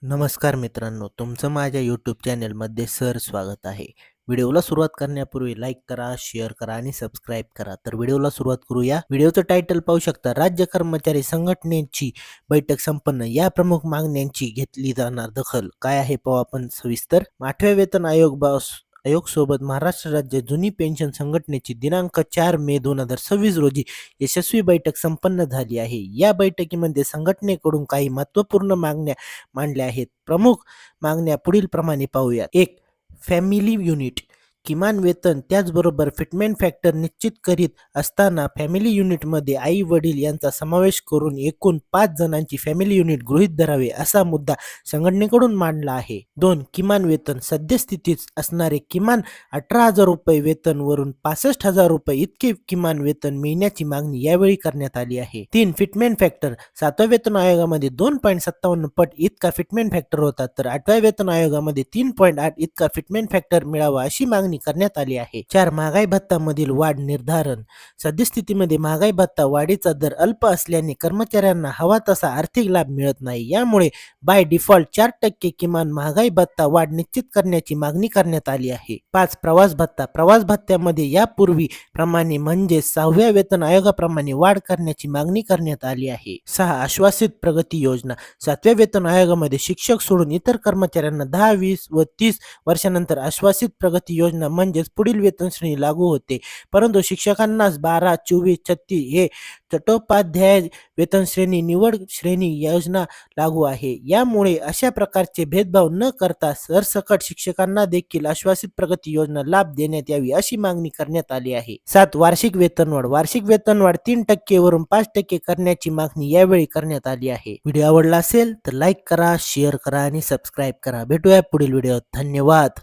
नमस्कार मित्रांनो, तुमचं माझ्या यूट्यूब चॅनलमध्ये स्वागत आहे. व्हिडिओला सुरुवात करण्यापूर्वी लाईक करा, शेअर करा आणि सबस्क्राईब करा. तर व्हिडिओला सुरुवात करूया. व्हिडिओचं टायटल पाहू शकता, राज्य कर्मचारी संघटनेची बैठक संपन्न. या प्रमुख मागण्यांची घेतली जाणार दखल. काय आहे पाहू आपण सविस्तर. 8व्या वेतन आयोग सोबत महाराष्ट्र राज्य जुनी पेन्शन संघटनेची दिनांक 4 मे 2026 रोजी यशस्वी बैठक संपन्न झाली आहे. या बैठकीमध्ये संघटनेकडून काही महत्त्वपूर्ण मागण्या मांडल्या आहेत. प्रमुख मागण्या पुढील प्रमाणे पाहूया. 1. फॅमिली युनिट किमान वेतन त्याचबरोबर फिटमेंट फॅक्टर निश्चित करीत असताना फॅमिली युनिटमध्ये आई वडील यांचा समावेश करून एकूण 5 जणांची फॅमिली युनिट गृहीत धरावे असा मुद्दा संघटनेकडून मांडला आहे. 2. किमान वेतन सद्यस्थितीत असणारे किमान 18,000 रुपये वेतन वरून 65,000 रुपये इतके किमान वेतन मिळण्याची मागणी यावेळी करण्यात आली आहे. 3. फिटमेंट फॅक्टर 7व्या वेतन आयोगामध्ये 2.57 पट इतका फिटमेंट फॅक्टर होता, तर 8व्या वेतन आयोगामध्ये 3.8 इतका फिटमेंट फॅक्टर मिळावा अशी मागणी करण्यात आली आहे. 4. महागाई भत्तामधील वाढ निर्धारण सद्यस्थितीमध्ये महागाई भत्ता वाढीचा दर अल्प असल्याने कर्मचाऱ्यांना हवा तसा आर्थिक लाभ मिळत नाही. यामुळे बाय डिफॉल्ट 4% किमान महागाई भत्ता वाढ निश्चित करण्याची मागणी करण्यात आली आहे. 5. प्रवास भत्ता प्रवास भत्त्यामध्ये यापूर्वी प्रमाणे म्हणजे 6व्या वेतन आयोगाप्रमाणे वाढ करण्याची मागणी करण्यात आली आहे. 6. आश्वासित प्रगती योजना 7व्या वेतन आयोगामध्ये शिक्षक सोडून इतर कर्मचाऱ्यांना 10, 20 व 30 वर्षानंतर आश्वासित प्रगती योजना म्हणजेच पुढील वेतन श्रेणी लागू होते, परंतु शिक्षकांनाच 12, 24, 36 हे चट्टोपाध्याय वेतन श्रेणी निवड श्रेणी योजना लागू आहे. यामुळे अशा प्रकारचे भेदभाव न करता सरसकट शिक्षकांना देखील आश्वासित प्रगती योजना लाभ देण्यात यावी अशी मागणी करण्यात आली आहे. 7. वार्षिक वेतनवाढ वार्षिक वेतनवाढ 3% वरून 5% करण्याची मागणी यावेळी करण्यात आली आहे. व्हिडिओ आवडला असेल तर लाईक करा, शेअर करा आणि सबस्क्राईब करा. भेटूया पुढील व्हिडिओत. धन्यवाद.